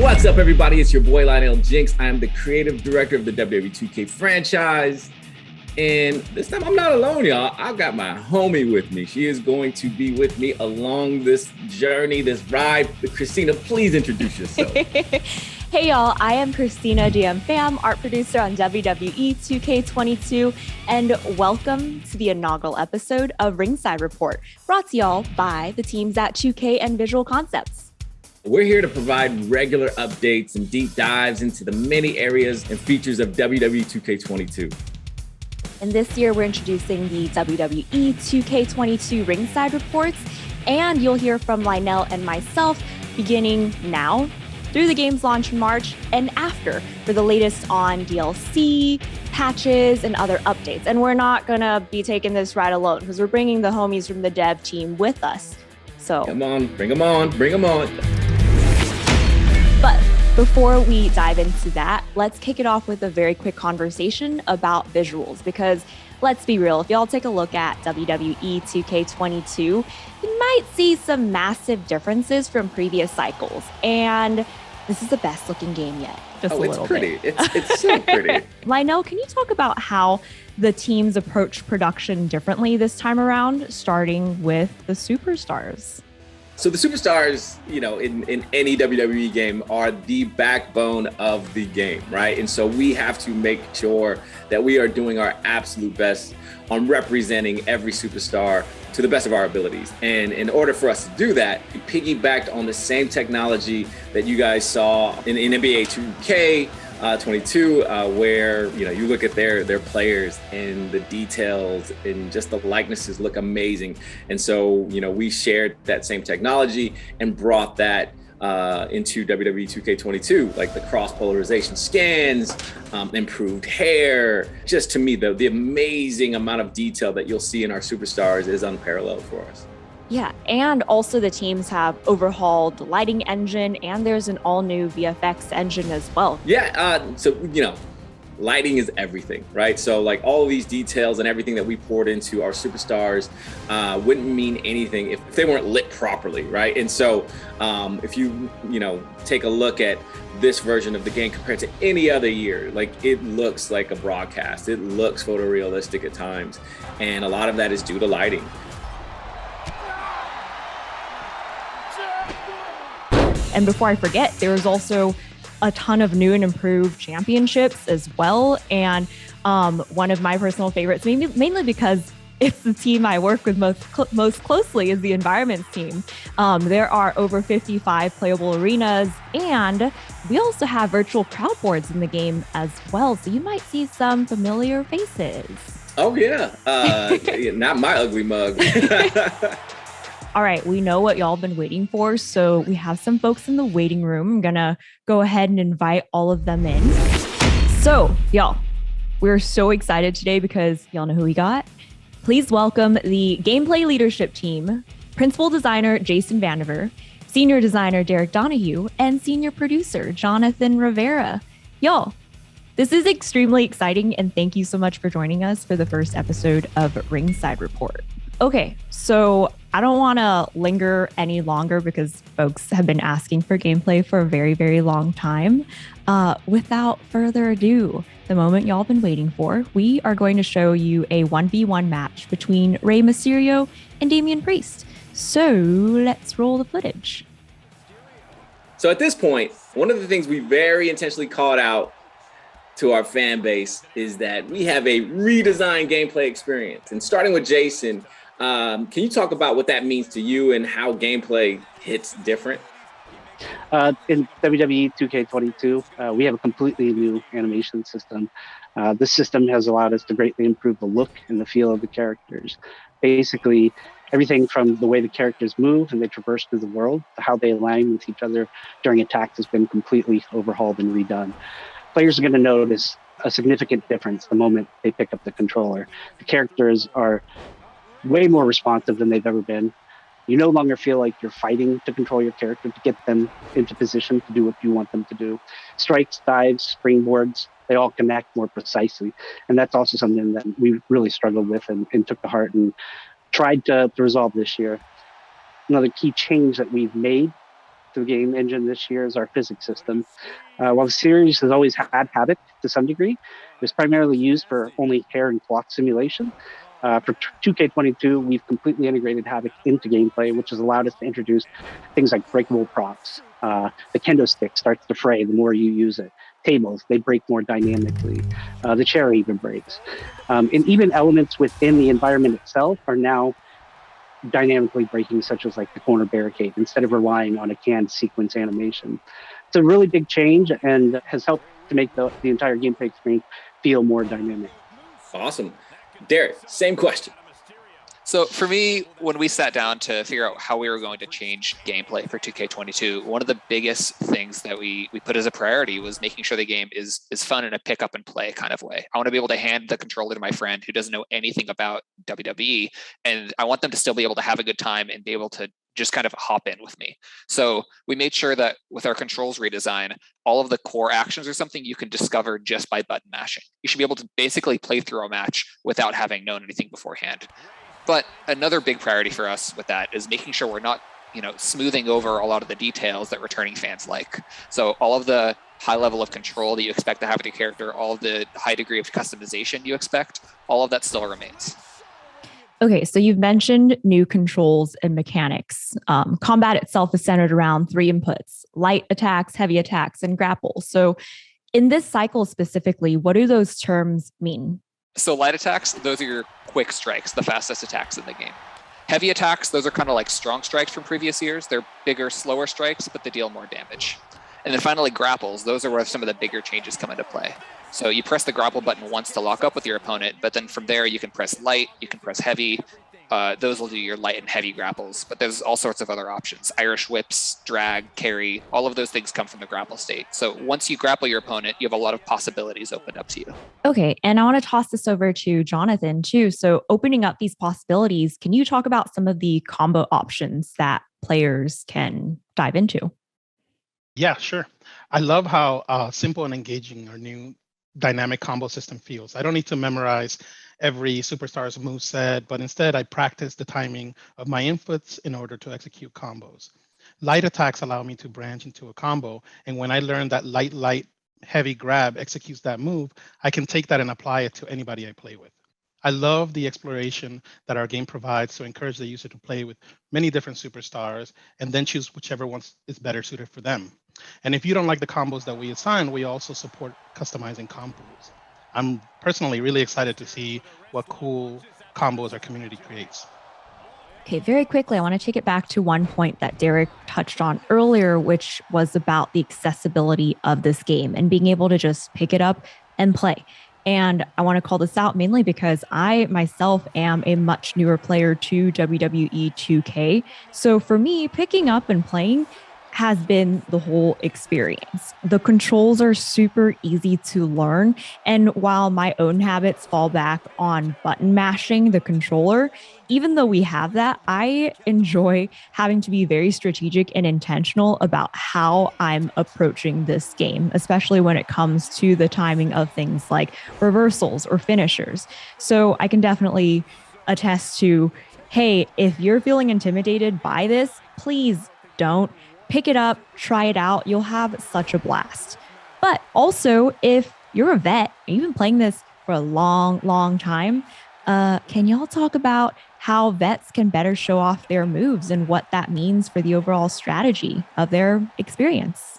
What's up, everybody? It's your boy, Lionel Jinx. I am the creative director of the WWE 2K franchise. And this time I'm not alone, y'all. I've got my homie with me. She is going to be with me along this journey, this ride. Christina, please introduce yourself. Hey, y'all. I am Christina DM Pham, art producer on WWE 2K22, and welcome to the inaugural episode of Ringside Report, brought to y'all by the teams at 2K and Visual Concepts. We're here to provide regular updates and deep dives into the many areas and features of WWE 2K22. And this year, we're introducing the WWE 2K22 Ringside Reports, and you'll hear from Lionel and myself beginning now, through the game's launch in March, and after for the latest on DLC, patches, and other updates. And we're not going to be taking this ride alone, because we're bringing the homies from the dev team with us. So come on, bring them on, bring them on. But before we dive into that, let's kick it off with a very quick conversation about visuals, because let's be real, if y'all take a look at WWE 2K22, you might see some massive differences from previous cycles. And this is the best looking game yet. Just a little pretty. bit. It's so pretty. Lionel, can you talk about how the teams approach production differently this time around, starting with the superstars? So the superstars, you know, in any WWE game are the backbone of the game, right? And so we have to make sure that we are doing our absolute best on representing every superstar to the best of our abilities. And in order for us to do that, we piggybacked on the same technology that you guys saw in NBA 2K22, where, you know, you look at their players and the details and just the likenesses look amazing. And so, you know, we shared that same technology and brought that into WWE 2K22, like the cross polarization scans, improved hair. Just to me, the amazing amount of detail that you'll see in our superstars is unparalleled for us. Yeah, and also the teams have overhauled the lighting engine, and there's an all-new VFX engine as well. Yeah, so, you know, lighting is everything, right? So like all of these details and everything that we poured into our superstars wouldn't mean anything if they weren't lit properly, right? And so if you know, take a look at this version of the game compared to any other year, like it looks like a broadcast. It looks photorealistic at times. And a lot of that is due to lighting. And before I forget, there was also a ton of new and improved championships as well. And one of my personal favorites, mainly because it's the team I work with most closely, is the environments team. There are over 55 playable arenas, and we also have virtual crowd boards in the game as well. So you might see some familiar faces. Oh yeah, not my ugly mug. All right, we know what y'all been waiting for, so we have some folks in the waiting room. I'm gonna go ahead and invite all of them in. So, y'all, we're so excited today because y'all know who we got. Please welcome the gameplay leadership team, principal designer Jason Vandiver, senior designer Derek Donahue, and senior producer Jonathan Rivera. Y'all, this is extremely exciting, and thank you so much for joining us for the first episode of Ringside Report. Okay, so I don't want to linger any longer because folks have been asking for gameplay for a very, very long time. Without further ado, the moment y'all been waiting for, we are going to show you a 1v1 match between Rey Mysterio and Damian Priest. So let's roll the footage. So at this point, one of the things we very intentionally called out to our fan base is that we have a redesigned gameplay experience. And starting with Jason, can you talk about what that means to you and how gameplay hits different? In WWE 2K22, we have a completely new animation system. This system has allowed us to greatly improve the look and the feel of the characters. Basically, everything from the way the characters move and they traverse through the world to how they align with each other during attacks has been completely overhauled and redone. Players are going to notice a significant difference the moment they pick up the controller. The characters are way more responsive than they've ever been. You no longer feel like you're fighting to control your character to get them into position to do what you want them to do. Strikes, dives, springboards, they all connect more precisely. And that's also something that we really struggled with and took to heart and tried to resolve this year. Another key change that we've made to the game engine this year is our physics system. While the series has always had Havoc to some degree, it was primarily used for only hair and cloth simulation. For 2K22, we've completely integrated Havoc into gameplay, which has allowed us to introduce things like breakable props. The kendo stick starts to fray the more you use it. Tables, they break more dynamically. The chair even breaks. And even elements within the environment itself are now dynamically breaking, such as like the corner barricade, instead of relying on a canned sequence animation. It's a really big change and has helped to make the entire gameplay experience feel more dynamic. Awesome. Derek, same question. So for me, when we sat down to figure out how we were going to change gameplay for 2K22, one of the biggest things that we put as a priority was making sure the game is fun in a pick up and play kind of way. I want to be able to hand the controller to my friend who doesn't know anything about WWE, and I want them to still be able to have a good time and be able to just kind of hop in with me. So we made sure that with our controls redesign, all of the core actions are something you can discover just by button mashing. You should be able to basically play through a match without having known anything beforehand. But another big priority for us with that is making sure we're not, smoothing over a lot of the details that returning fans like. So all of the high level of control that you expect to have with your character, all of the high degree of customization you expect, all of that still remains. Okay, so you've mentioned new controls and mechanics. Combat itself is centered around 3 inputs: light attacks, heavy attacks, and grapples. So in this cycle specifically, what do those terms mean? So light attacks, those are your quick strikes, the fastest attacks in the game. Heavy attacks, those are kind of like strong strikes from previous years. They're bigger, slower strikes, but they deal more damage. And then finally, grapples, those are where some of the bigger changes come into play. So you press the grapple button once to lock up with your opponent, but then from there you can press light, you can press heavy. Those will do your light and heavy grapples, but there's all sorts of other options. Irish whips, drag, carry, all of those things come from the grapple state. So once you grapple your opponent, you have a lot of possibilities opened up to you. Okay, and I want to toss this over to Jonathan too. So opening up these possibilities, can you talk about some of the combo options that players can dive into? Yeah, sure. I love how simple and engaging our new dynamic combo system feels. I don't need to memorize every superstar's moveset, but instead I practice the timing of my inputs in order to execute combos. Light attacks allow me to branch into a combo, and when I learn that light, heavy grab executes that move, I can take that and apply it to anybody I play with. I love the exploration that our game provides to encourage the user to play with many different superstars and then choose whichever one is better suited for them. And if you don't like the combos that we assign, we also support customizing combos. I'm personally really excited to see what cool combos our community creates. Okay, very quickly, I want to take it back to one point that Derek touched on earlier, which was about the accessibility of this game and being able to just pick it up and play. And I want to call this out mainly because I myself am a much newer player to WWE 2K. So for me, picking up and playing has been the whole experience. The controls are super easy to learn. And while my own habits fall back on button mashing the controller, even though we have that, I enjoy having to be very strategic and intentional about how I'm approaching this game, especially when it comes to the timing of things like reversals or finishers. So I can definitely attest to, hey, if you're feeling intimidated by this, please don't. Pick it up, try it out. You'll have such a blast. But also, if you're a vet and you've been playing this for a long, long time, can y'all talk about how vets can better show off their moves and what that means for the overall strategy of their experience?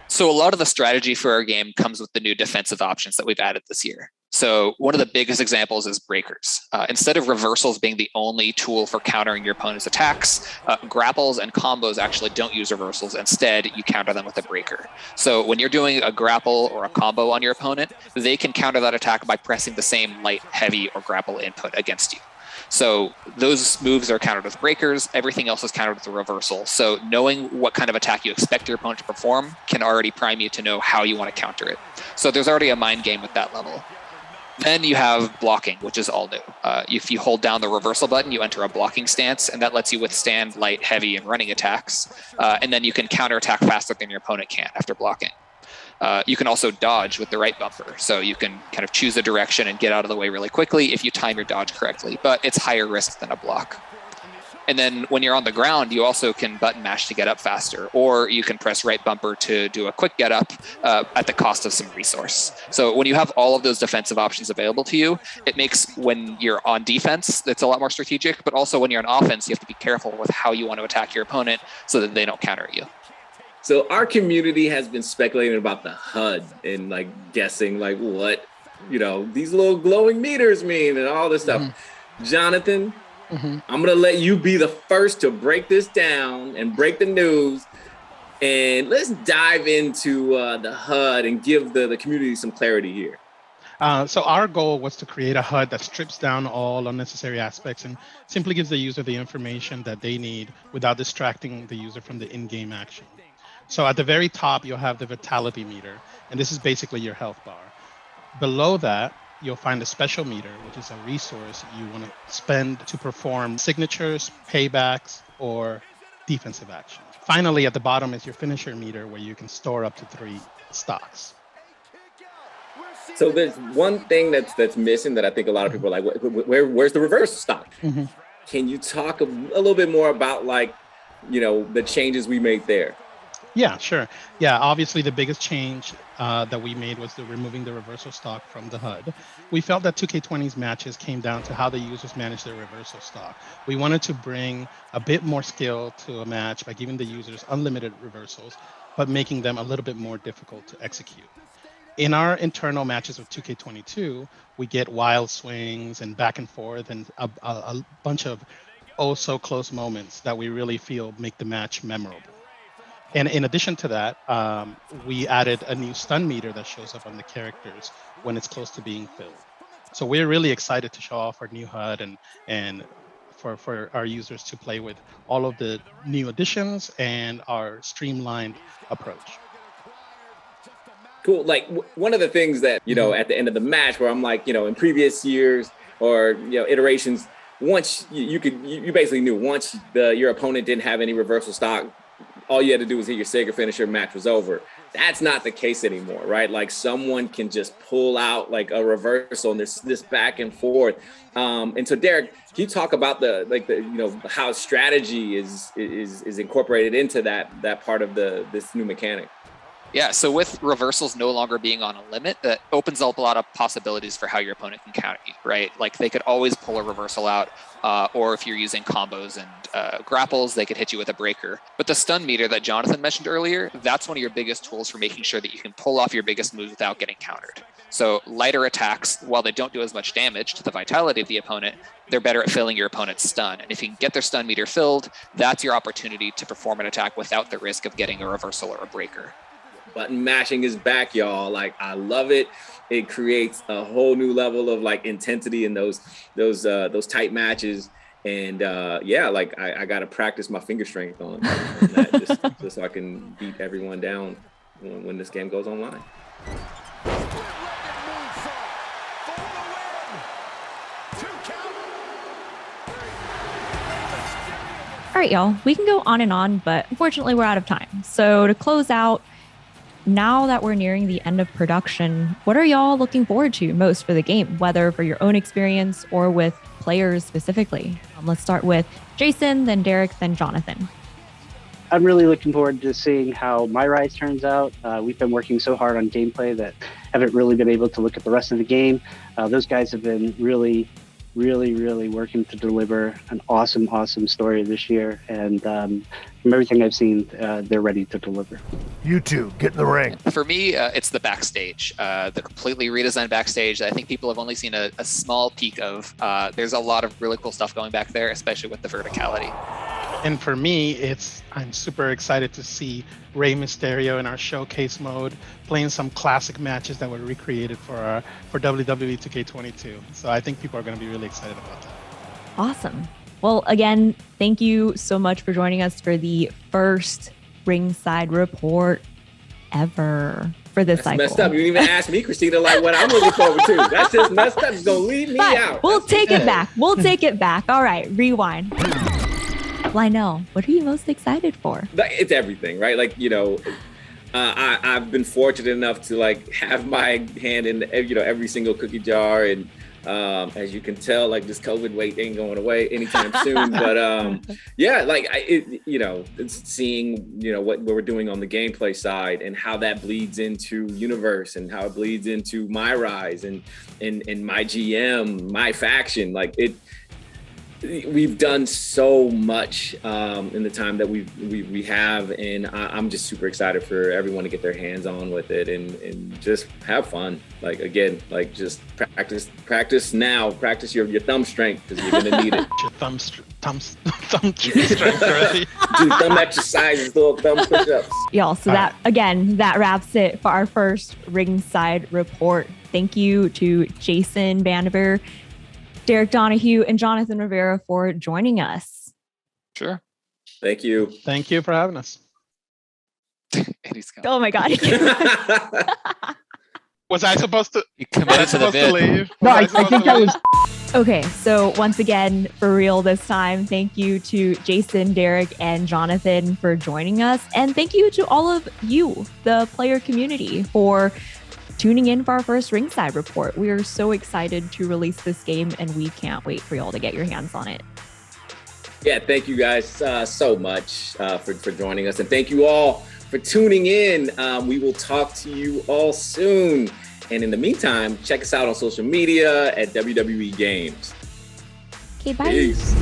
So a lot of the strategy for our game comes with the new defensive options that we've added this year. So one of the biggest examples is breakers. Instead of reversals being the only tool for countering your opponent's attacks, grapples and combos actually don't use reversals. Instead, you counter them with a breaker. So when you're doing a grapple or a combo on your opponent, they can counter that attack by pressing the same light, heavy, or grapple input against you. So those moves are countered with breakers. Everything else is countered with a reversal. So knowing what kind of attack you expect your opponent to perform can already prime you to know how you want to counter it. So there's already a mind game at that level. Then you have blocking, which is all new. If you hold down the reversal button, you enter a blocking stance, and that lets you withstand light, heavy, and running attacks. And then you can counterattack faster than your opponent can after blocking. You can also dodge with the right bumper. So you can kind of choose a direction and get out of the way really quickly if you time your dodge correctly, but it's higher risk than a block. And then when you're on the ground, you also can button mash to get up faster, or you can press right bumper to do a quick get up at the cost of some resource. So when you have all of those defensive options available to you, it makes when you're on defense, it's a lot more strategic, but also when you're on offense, you have to be careful with how you want to attack your opponent so that they don't counter you. So our community has been speculating about the HUD and like guessing like what, these little glowing meters mean and all this stuff. Jonathan, I'm going to let you be the first to break this down and break the news. And let's dive into the HUD and give the community some clarity here. So our goal was to create a HUD that strips down all unnecessary aspects and simply gives the user the information that they need without distracting the user from the in-game action. So at the very top, you'll have the vitality meter, and this is basically your health bar. Below that, you'll find a special meter, which is a resource you want to spend to perform signatures, paybacks, or defensive actions. Finally, at the bottom is your finisher meter, where you can store up to 3 stocks. So there's one thing that's missing that I think a lot of people are like, where's the reverse stock? Can you talk a little bit more about the changes we made there? Yeah, sure. Yeah, obviously the biggest change that we made was removing the reversal stock from the HUD. We felt that 2K20's matches came down to how the users manage their reversal stock. We wanted to bring a bit more skill to a match by giving the users unlimited reversals, but making them a little bit more difficult to execute. In our internal matches with 2K22, we get wild swings and back and forth and a bunch of oh-so-close moments that we really feel make the match memorable. And in addition to that, we added a new stun meter that shows up on the characters when it's close to being filled. So we're really excited to show off our new HUD and for our users to play with all of the new additions and our streamlined approach. Cool. Like one of the things that, at the end of the match where I'm like, in previous years or, iterations, once you basically knew once your opponent didn't have any reversal stock, all you had to do was hit your Sega finisher, match was over. That's not the case anymore, right? Like someone can just pull out like a reversal and there's this back and forth. And so Derek, can you talk about how strategy is incorporated into that part of this new mechanic? Yeah, so with reversals no longer being on a limit, that opens up a lot of possibilities for how your opponent can counter you, right? Like they could always pull a reversal out, or if you're using combos and grapples, they could hit you with a breaker. But the stun meter that Jonathan mentioned earlier, that's one of your biggest tools for making sure that you can pull off your biggest moves without getting countered. So lighter attacks, while they don't do as much damage to the vitality of the opponent, they're better at filling your opponent's stun. And if you can get their stun meter filled, that's your opportunity to perform an attack without the risk of getting a reversal or a breaker. Button mashing is back, y'all. Like I love it. It creates a whole new level of like intensity in those tight matches. And I got to practice my finger strength on that just so I can beat everyone down when this game goes online. All right, y'all, we can go on and on, but unfortunately we're out of time. So to close out, now that we're nearing the end of production, what are y'all looking forward to most for the game, whether for your own experience or with players specifically? Let's start with Jason, then Derek, then Jonathan. I'm really looking forward to seeing how My Rise turns out. We've been working so hard on gameplay that haven't really been able to look at the rest of the game. Those guys have been really working to deliver an awesome story this year. And from everything I've seen, they're ready to deliver. You two, get in the ring. For me, it's the backstage, the completely redesigned backstage that I think people have only seen a small peek of. There's a lot of really cool stuff going back there, especially with the verticality. And for me, I'm super excited to see Rey Mysterio in our showcase mode, playing some classic matches that were recreated for WWE 2K22. So I think people are going to be really excited about that. Awesome. Well, again, thank you so much for joining us for the first Ringside Report ever for this cycle. Messed up. You didn't even ask me, Christina, like what I'm looking forward to. That's just messed up. It's going to leave me out. We'll take it back. We'll take it back. All right, rewind. Lionel, what are you most excited for? It's everything, right? Like, I've been fortunate enough to like have my hand in, every single cookie jar and As you can tell, like this COVID weight ain't going away anytime soon. But yeah, like it's seeing what we're doing on the gameplay side and how that bleeds into universe and how it bleeds into my rise and my GM, my faction. Like we've done so much in the time that we have, and I'm just super excited for everyone to get their hands on with it and just have fun. Like again, like just practice now, practice your thumb strength because you're gonna need it. Your thumb strength already. Do thumb exercises, little thumb push-ups. Y'all, so that wraps it for our first Ringside Report. Thank you to Jason Vandiver, Derek Donahue, and Jonathan Rivera for joining us. Sure. Thank you. Thank you for having us. Oh my God. Was I supposed to? You committed to the bit. Leave? No, I think that was. Okay, so once again, for real this time, thank you to Jason, Derek, and Jonathan for joining us. And thank you to all of you, the player community, for tuning in for our first Ringside Report. We are so excited to release this game, and we can't wait for y'all to get your hands on it. Yeah, thank you guys so much for joining us. And thank you all for tuning in. We will talk to you all soon. And in the meantime, check us out on social media at WWE Games. Okay, bye. Peace.